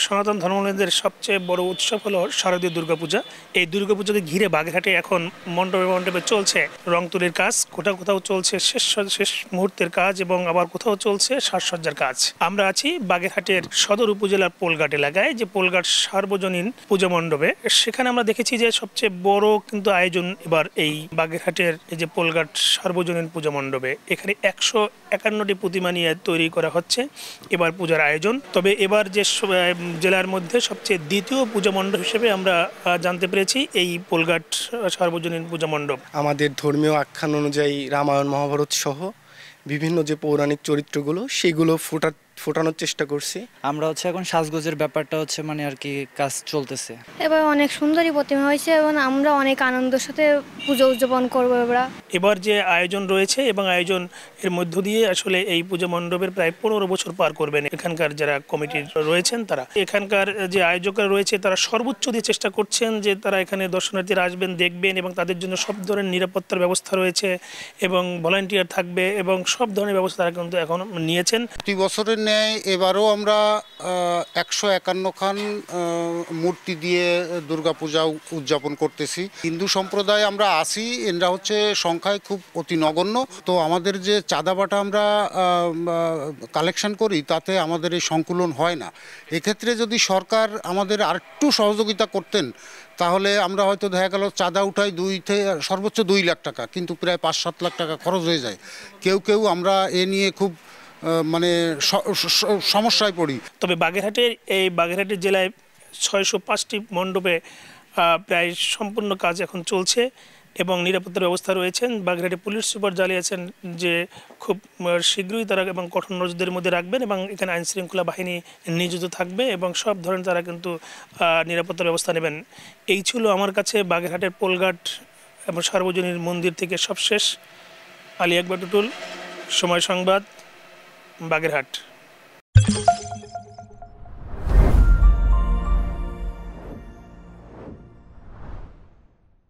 সনাতন ধর্মাবলম্বীদের সবচেয়ে বড় উৎসব হলো শারদীয় দুর্গাপূজা। এই দুর্গাপূজাকে ঘিরে বাগেরহাটে এখন মণ্ডপে মণ্ডপে চলছে রং তুলির কাজ, কোথাও কোথাও চলছে শেষ মুহূর্তের কাজ এবং আবার কোথাও চলছে সাজসজ্জার কাজ। আমরা আছি বাগেরহাটের সদর উপজেলার পোলঘাট এলাকায়, যে পোলঘাট সার্বজনীন পূজা মণ্ডপে। সেখানে আমরা দেখেছি যে সবচেয়ে বড় কিন্তু আয়োজন এবার এই বাগেরহাটের এই যে পোলঘাট সার্বজনীন পূজা মণ্ডপে। এখানে 151টি প্রতিমা নিয়ে তৈরি করা হচ্ছে এবার পূজার আয়োজন। তবে এবার যে জেলার মধ্যে সবচেয়ে দ্বিতীয় পূজা মণ্ডপ হিসেবে আমরা জানতে পেরেছি এই পোলঘাট সার্বজনীন পূজা মণ্ডপ। আমাদের ধর্মীয় আখ্যান অনুযায়ী রামায়ণ মহাভারত সহ বিভিন্ন যে পৌরাণিক চরিত্রগুলো সেগুলো ফোটানোর চেষ্টা করছি। আমরা এখন সাজগোজের ব্যাপারটা মানে আর কি কাজ চলতেছে। এবার অনেক সুন্দরী প্রতিমা হয়েছে এবং আমরা অনেক আনন্দের সাথে পুজো উদযাপন করবো। এবার যে আয়োজন রয়েছে এবং আয়োজন এর মধ্য দিয়ে আসলে এই পূজা মণ্ডপের প্রায় 15 বছর পার করবেন এখানকার যারা কমিটির রয়েছেন তারা। এখানকার যে আয়োজকরা রয়েছে তারা সর্বোচ্চ দিয়ে চেষ্টা করছেন যে তারা এখানে দর্শনার্থীরা আসবেন, দেখবেন এবং তাদের জন্য সব ধরনের নিরাপত্তার ব্যবস্থা রয়েছে এবং ভলান্টিয়ার থাকবে এবং সব ধরনের ব্যবস্থা তারা কিন্তু এখন নিয়েছেন। প্রতি বছরের ন্যায় এবারও আমরা 151 খান মূর্তি দিয়ে দুর্গাপূজা উদযাপন করতেছি। হিন্দু সম্প্রদায় আমরা আছি, এরা সংখ্যায় খুব অতি নগণ্য। তো আমাদের যে চাঁদাবাটা আমরা কালেকশন করি তাতে আমাদের এই সংকুলন হয় না। এক্ষেত্রে যদি সরকার আমাদের আরেকটু সহযোগিতা করতেন তাহলে আমরা হয়তো দেখা গেল চাঁদা উঠাই সর্বোচ্চ 2 লাখ টাকা, কিন্তু প্রায় 5-7 লাখ টাকা খরচ হয়ে যায়। কেউ আমরা এ নিয়ে খুব সমস্যায় পড়ি। তবে বাগেরহাটের জেলায় 605টি মণ্ডপে প্রায় সম্পূর্ণ কাজ এখন চলছে এবং নিরাপত্তার ব্যবস্থা রয়েছেন। বাগেরহাটে পুলিশ সুপার জানিয়েছেন যে খুব শীঘ্রই তারা এবং কঠোর নজরদের মধ্যে রাখবেন এবং এখানে আইন শৃঙ্খলা বাহিনী নিয়োজিত থাকবে এবং সব ধরনের তারা কিন্তু নিরাপত্তার ব্যবস্থা নেবেন। এই ছিল আমার কাছে বাগেরহাটের পোলঘাট এবং সার্বজনীন মন্দির থেকে সবশেষ। আলী আকবর টুটুল, সময় সংবাদ, বাগেরহাট।